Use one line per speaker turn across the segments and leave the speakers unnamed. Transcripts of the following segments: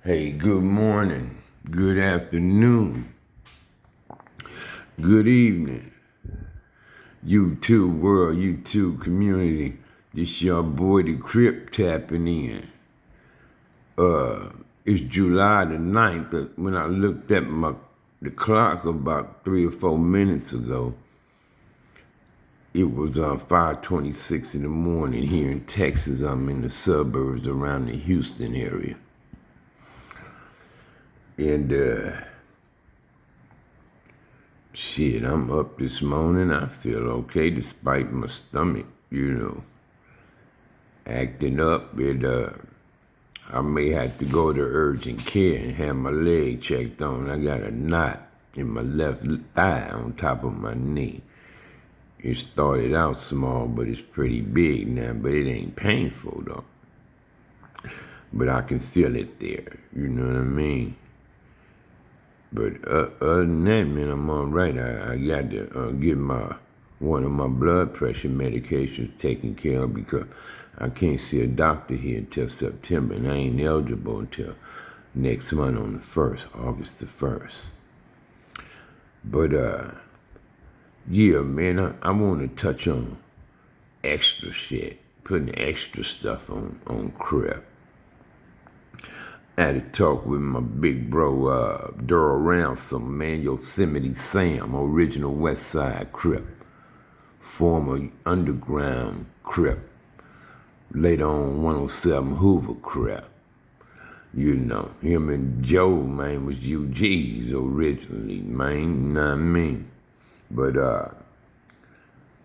Hey, good morning, good afternoon, good evening, YouTube world, YouTube community. This your boy the Crip tapping in. It's July the 9th, but when I looked at the clock about 3 or 4 minutes ago, it was 5:26 in the morning here in Texas. I'm in the suburbs around the Houston area. And shit, I'm up this morning. I feel okay despite my stomach, acting up. I may have to go to urgent care and have my leg checked on. I got a knot in my left thigh on top of my knee. It started out small, but it's pretty big now, but it ain't painful though. But I can feel it there, you know what I mean? But other than that, man, I'm all right. I got to get one of my blood pressure medications taken care of because I can't see a doctor here until September, and I ain't eligible until next month on the 1st, August the 1st. But, yeah, man, I want to touch on extra shit, putting extra stuff on Crip. I had a talk with my big bro, Durrell Ransom, man, Yosemite Sam, original West Side Crip, former underground Crip, later on 107 Hoover Crip. You know, him and Joe, man, was UGs originally, man, you know what I mean? But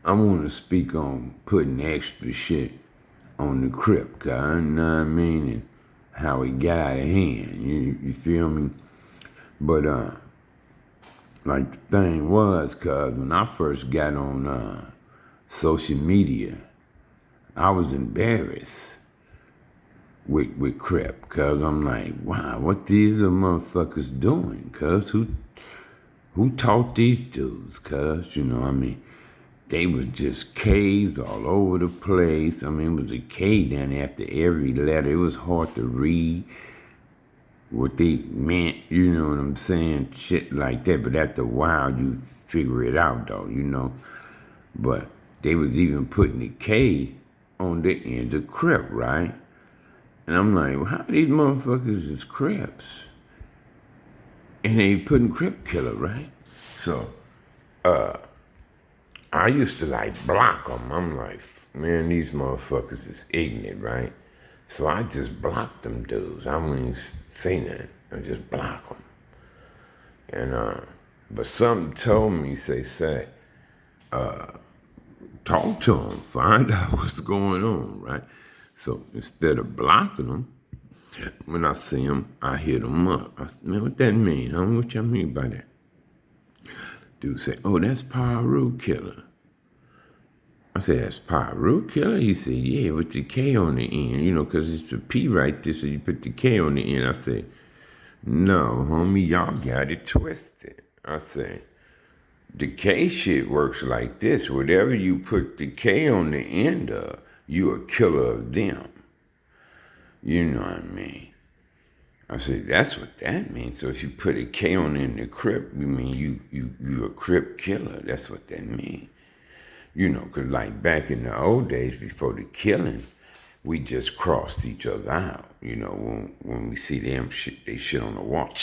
I want to speak on putting extra shit on the Crip, guy, you know what I mean? And how it got out of hand, you feel me? But like the thing was, cause when I first got on social media, I was embarrassed with Crip, cause I'm like, wow, what these little motherfuckers doing? Cause who taught these dudes? Cause you know, I mean, they was just K's all over the place. I mean, it was a K down after every letter. It was hard to read what they meant, you know what I'm saying? Shit like that. But after a while, you figure it out, though, you know? But they was even putting the K on the end of Crip, right? And I'm like, well, how these motherfuckers is Crips? And they putting Crip Killer, right? So, I used to like block them. I'm like, man, these motherfuckers is ignorant, right? So I just blocked them dudes. I wouldn't even say nothing. I just block them. And but something told me, say, talk to them, find out what's going on, right? So instead of blocking them, when I see them, I hit them up. I said, man, what that mean? Huh? What y'all mean by that? Dude say, oh, that's Pyru Killer. I said, that's Pyru Killer? He said, yeah, with the K on the end, you know, because it's a P right there, so you put the K on the end. I said, no, homie, y'all got it twisted. I said, the K shit works like this. Whatever you put the K on the end of, you a killer of them. You know what I mean? I said, that's what that means. So if you put a K on the end of Crip, you mean you a Crip killer. That's what that means. You know, because like back in the old days before the killing, we just crossed each other out. You know, when we see them they shit on the wall,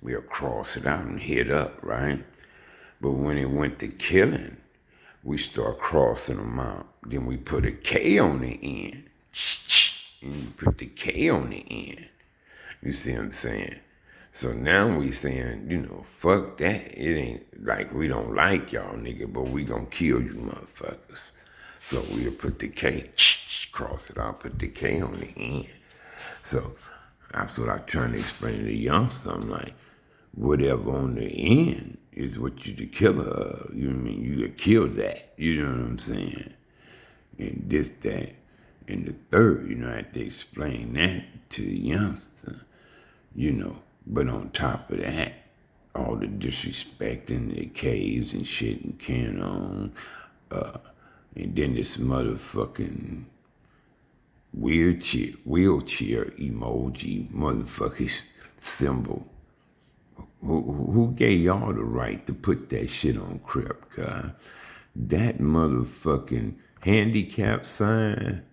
we'll cross it out and hit up, right? But when it went to killing, we start crossing them out. Then we put a K on the end, and you put the K on the end. You see what I'm saying? So now we saying, you know, fuck that. It ain't like we don't like y'all, nigga, but we gonna kill you motherfuckers. So we'll put the K, cross it out, put the K on the end. So that's what I'm trying to explain to the youngster. I'm like, whatever on the end is what you the killer of. You know what I mean? You could kill that. You know what I'm saying? And this, that, and the third, you know, I have to explain that to the youngster, you know. But on top of that, all the disrespecting the K's and shit and carrying on, and then this motherfucking wheelchair emoji motherfucking symbol. Who gave y'all the right to put that shit on Crip, cuz? That motherfucking handicap sign,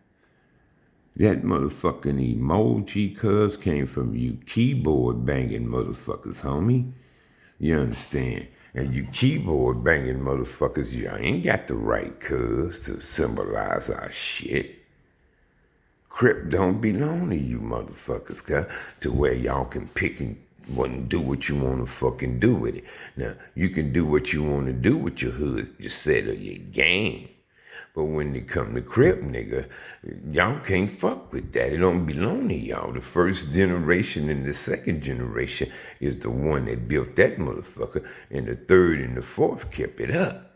that motherfucking emoji, cuz, came from you keyboard banging motherfuckers, homie. You understand? And you keyboard banging motherfuckers, you ain't got the right, cuz, to symbolize our shit. Crip don't belong to you motherfuckers, cuz, to where y'all can pick and do what you want to fucking do with it. Now, you can do what you want to do with your hood, your set or your game. But when it come to Crip, nigga, y'all can't fuck with that. It don't belong to y'all. The first generation and the second generation is the one that built that motherfucker, and the third and the fourth kept it up.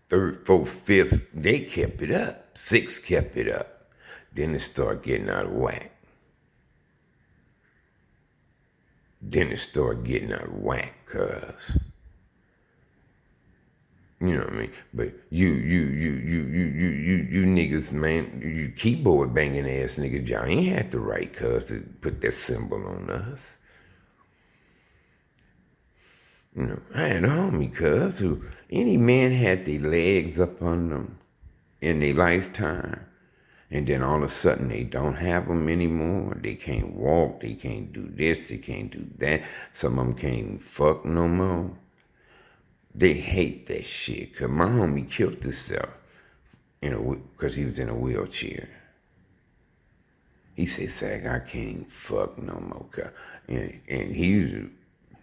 Third, fourth, fifth, they kept it up. Six kept it up. Then it started getting out of whack. Cuz. You know what I mean? But you niggas, man, you keyboard banging ass niggas, y'all ain't had the right, cuz, to put that symbol on us. You know, I had a homie, cuz, who any man had their legs up on them in their lifetime. And then all of a sudden they don't have them anymore. They can't walk. They can't do this. They can't do that. Some of them can't even fuck no more. They hate that shit. Because my homie killed himself because he was in a wheelchair. He said, Sag, I can't even fuck no more. And he was a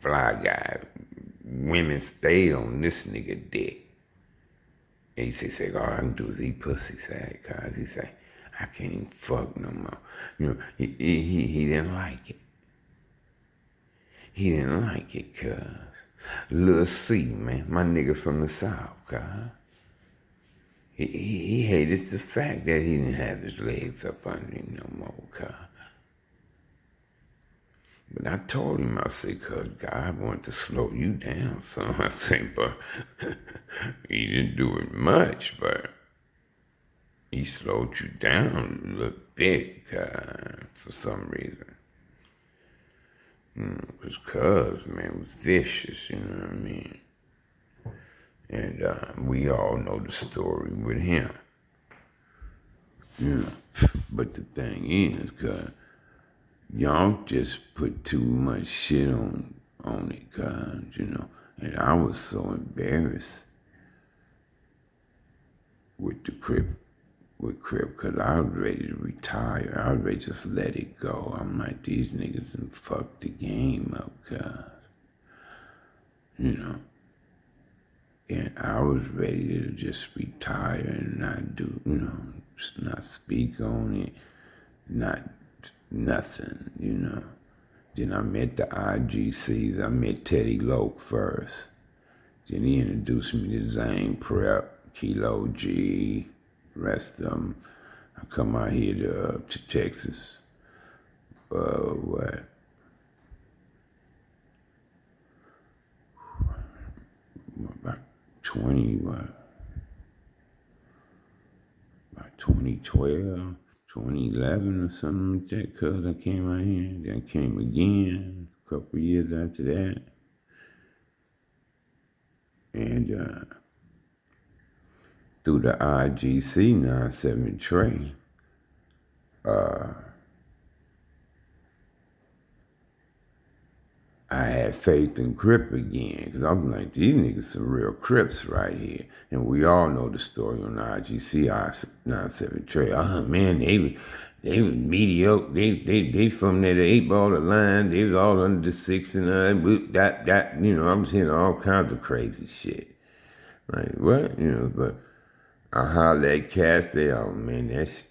fly guy. Women stayed on this nigga dick. And he said, Sag, all I can do is eat pussy, Sag. Cause he said, I can't even fuck no more. You know, he didn't like it. He didn't like it, cuz. Lil C, man, my nigga from the South, cuz. He hated the fact that he didn't have his legs up under him no more, cuz. But I told him, I said, cuz God wanted to slow you down, son. I said, but he didn't do it much, but he slowed you down a little bit, for some reason. Because cuz, man, was vicious, you know what I mean? And we all know the story with him. You know, but the thing is, cuz, y'all just put too much shit on it, cuz, you know. And I was so embarrassed with the Crip, because I was ready to retire. I was ready to just let it go. I'm like, these niggas done fucked the game up, cuz. You know. And I was ready to just retire and not do, not speak on it, not nothing, you know. Then I met the IGCs. I met Teddy Loke first. Then he introduced me to Zane Prep, Kilo G, rest of them. I come out here to Texas. What? About 2012, 2011 or something like that, cuz I came out here. Then I came again a couple of years after that. And through the IGC 97 Trey, I had faith in Crip again, because I'm like, these niggas some real Crips right here. And we all know the story on the IGC 97 Trey. Man, they was mediocre. They from there, the 8 ball, the line, they was all under the 6 and that, I was hearing all kinds of crazy shit. Like, what? But I hollered at Cass, man, that's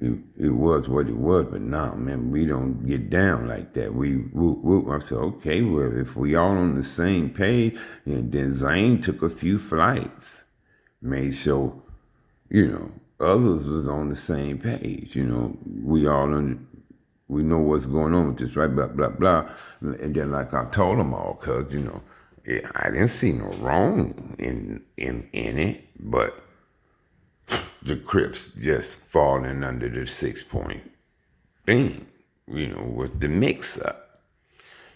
it was what it was, but nah, man, we don't get down like that. I said, okay, well, if we all on the same page, and then Zane took a few flights, made sure, others was on the same page, we all we know what's going on with this, right, blah, blah, blah. And then like I told them all, cause, I didn't see no wrong in it, but the Crips just falling under the 6-point thing, with the mix-up,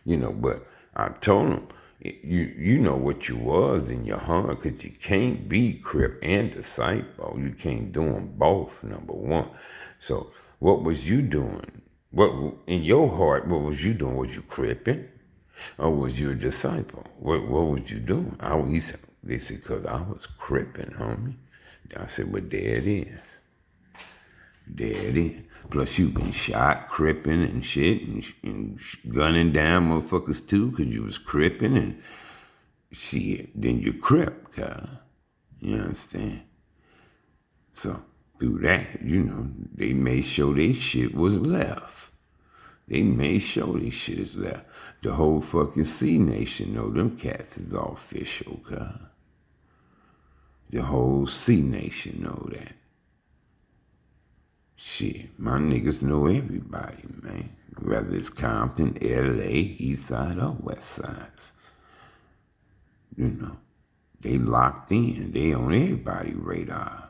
but I told him, you know what you was in your heart, because you can't be Crip and disciple. You can't do them both, number one. So what was you doing? What in your heart, what was you doing? Was you Cripping? Or was you a disciple? What was you doing? They said, because I was Cripping, homie. I said, well, there it is. There it is. Plus, you been shot, Cripping and shit, and gunning down motherfuckers too, because you was Cripping and shit. Then you Crip, cuz. You understand? So, through that, they made sure they shit was left. They made sure they shit is left. The whole fucking C Nation know them cats is all official, cuz. The whole C Nation know that. Shit, my niggas know everybody, man. Whether it's Compton, LA, East Side, or West Sides. They locked in. They on everybody's radar.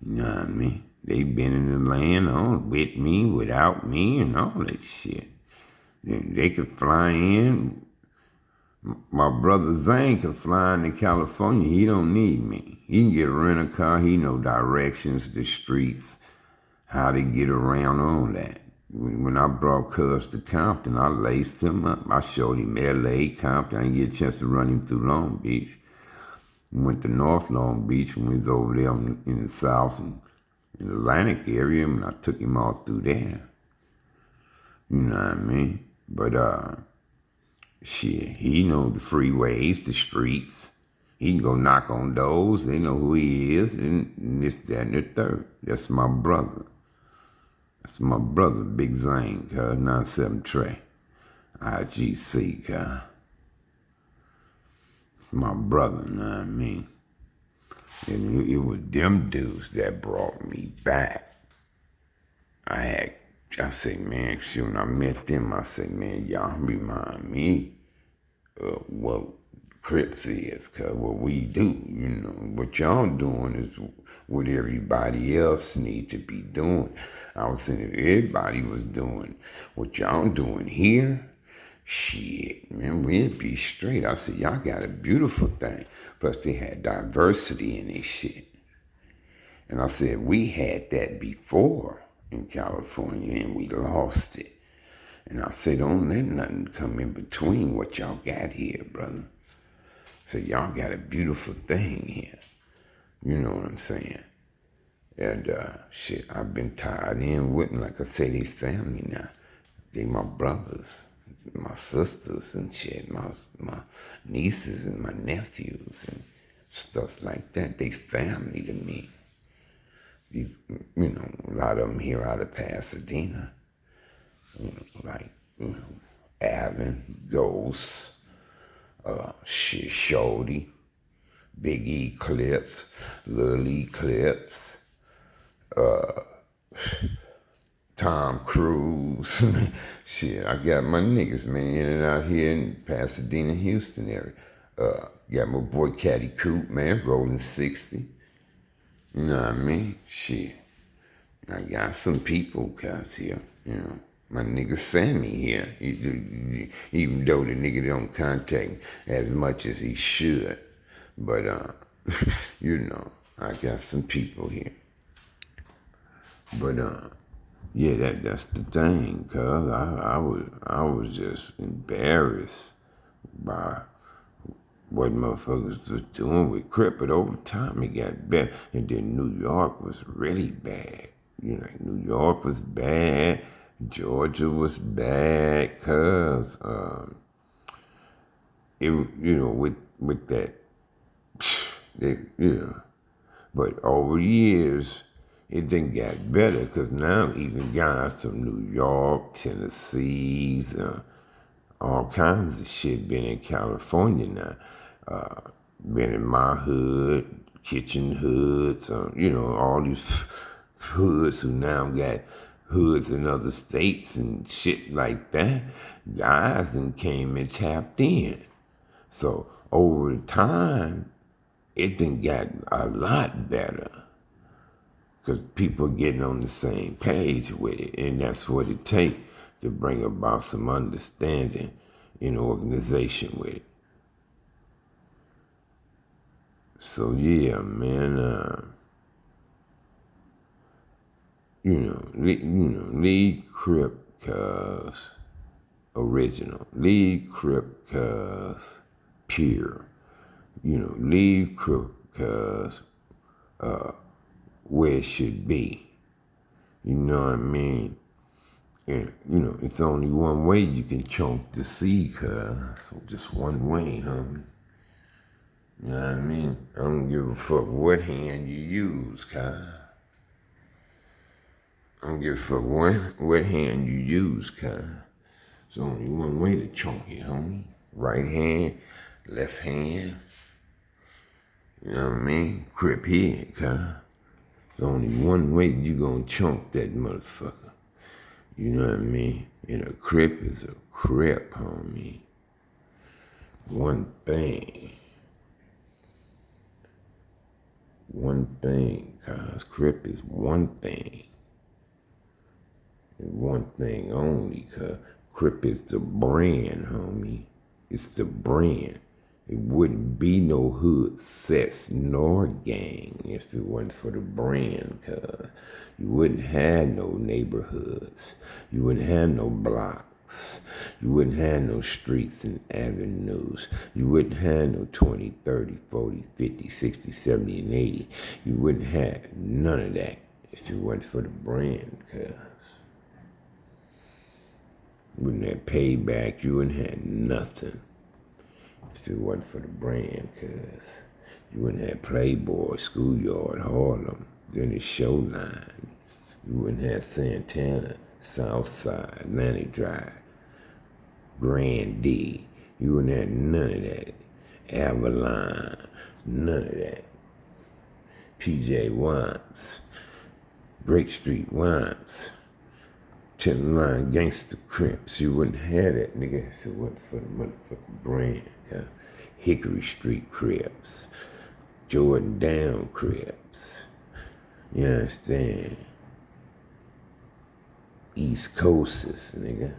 You know what I mean? They been in the land on with me, without me, and all that shit. Then they could fly in. My brother Zane could fly into California. He don't need me. He can get a rental car. He know directions, the streets, how to get around on that. When I brought Cuz to Compton, I laced him up. I showed him L.A., Compton. I didn't get a chance to run him through Long Beach. We went to North Long Beach when we was over there in the South and in the Atlantic area, and I took him all through there. You know what I mean? But, shit, he know the freeways, the streets. He can go knock on doors. They know who he is, and this, that, and the third. That's my brother. That's my brother, Big Zane, cuz, 97 Trey. IGC, cuz. My brother, you know what I mean? And it was them dudes that brought me back. I said, man, when I met them, I said, man, y'all remind me of what Crips is, cuz what we do, what y'all doing is what everybody else need to be doing. I was saying if everybody was doing what y'all doing here, shit, man, we'd be straight. I said, y'all got a beautiful thing. Plus they had diversity in this shit. And I said, we had that before in California and we lost it. And I said, don't let nothing come in between what y'all got here, brother. So y'all got a beautiful thing here. You know what I'm saying? And shit, I've been tied in with them. Like I said, they family now. They my brothers, my sisters and shit, my nieces and my nephews and stuff like that. They family to me. These, a lot of them here out of Pasadena. Allen, Ghost, Shorty, Big E Clips, Lil E Clips, Tom Cruise. Shit, I got my niggas, man, in and out here in Pasadena, Houston area. Got my boy Caddy Coop, man, rolling 60. You know what I mean? Shit. I got some people guys here, My nigga Sammy here, even though the nigga don't contact me as much as he should. But, I got some people here. But, yeah, that's the thing, cuz I was just embarrassed by what motherfuckers was doing with Crip, but over time it got better. And then New York was really bad. New York was bad, Georgia was bad, cuz with that, But over the years, it then got better, because now even guys from New York, Tennessee, all kinds of shit been in California now. Been in my hood, kitchen hoods, all these hoods who now got hoods in other states and shit like that. Guys then came and tapped in. So over time, it then got a lot better. because people are getting on the same page with it, and that's what it takes to bring about some understanding in organization with it. So yeah, man, lead Crip cuz original, lead Crip cuz pure, lead Crip cuz where it should be. You know what I mean? And, it's only one way you can chunk the seed, cuz. So just one way, homie. You know what I mean? I don't give a fuck what hand you use, cuz. I don't give a fuck what hand you use, cuz. There's only one way to chunk it, homie. Right hand, left hand. You know what I mean? Crip head, cuz. There's only one way you gonna chunk that motherfucker. You know what I mean? And a crip is a crip, homie. One thing. One thing, cuz crip is one thing. And one thing only, cuz crip is the brand, homie. It's the brand. It wouldn't be no hood sets nor gang if it wasn't for the brand, cuz you wouldn't have no neighborhoods. You wouldn't have no blocks. You wouldn't have no streets and avenues. You wouldn't have no 20, 30, 40, 50, 60, 70, and 80. You wouldn't have none of that if it wasn't for the brand, cuz. You wouldn't have payback. You wouldn't have nothing if it wasn't for the brand, cuz. You wouldn't have Playboy, Schoolyard, Harlem, then it's Showline. You wouldn't have Santana, Southside, Atlantic Drive, Grand D. You wouldn't have none of that. Avalon, none of that. PJ Watts, Great Street Watts, 10 Line Gangster Crips. You wouldn't have that, nigga, if it wasn't for the motherfucking brand. Hickory Street Crips, Jordan Down Crips. You understand? East Coasters, nigga.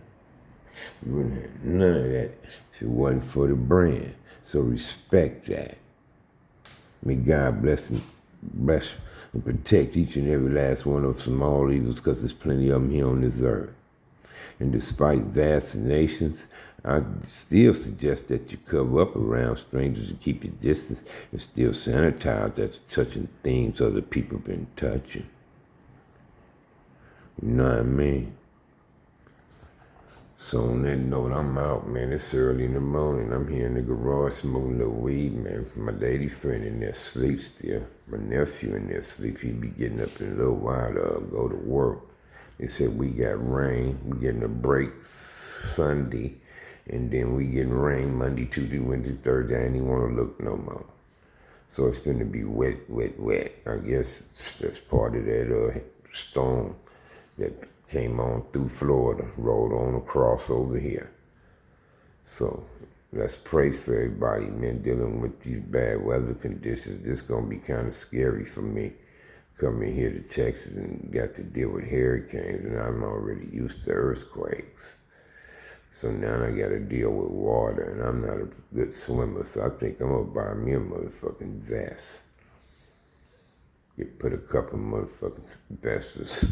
You wouldn't have none of that if it wasn't for the brand. So respect that. May God bless and protect each and every last one of small evils, because there's plenty of them here on this earth. And despite vaccinations, I still suggest that you cover up around strangers and keep your distance and still sanitize after touching things other people been touching. You know what I mean? So on that note, I'm out, man. It's early in the morning. I'm here in the garage smoking a little weed, man. My lady friend in there sleep still. My nephew in there sleep. He be getting up in a little while to go to work. They said we got rain. We getting a break Sunday. And then we getting rain Monday, Tuesday, Wednesday, Thursday. I ain't even want to look no more. So it's going to be wet, wet, wet. I guess that's part of that storm that came on through Florida, rolled on across over here. So let's pray for everybody, man, dealing with these bad weather conditions. This going to be kind of scary for me, coming here to Texas and got to deal with hurricanes, and I'm already used to earthquakes. So now I got to deal with water, and I'm not a good swimmer, so I think I'm going to buy me a motherfucking vest. Put a couple motherfucking vests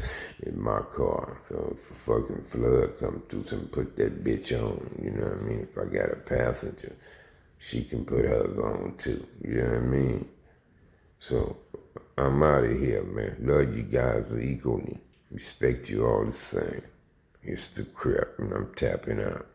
in my car. So if a fucking flood come through, some put that bitch on. You know what I mean? If I got a passenger, she can put hers on too. You know what I mean? So I'm out of here, man. Love you guys equally. Respect you all the same. It's the Crip, and I'm tapping out.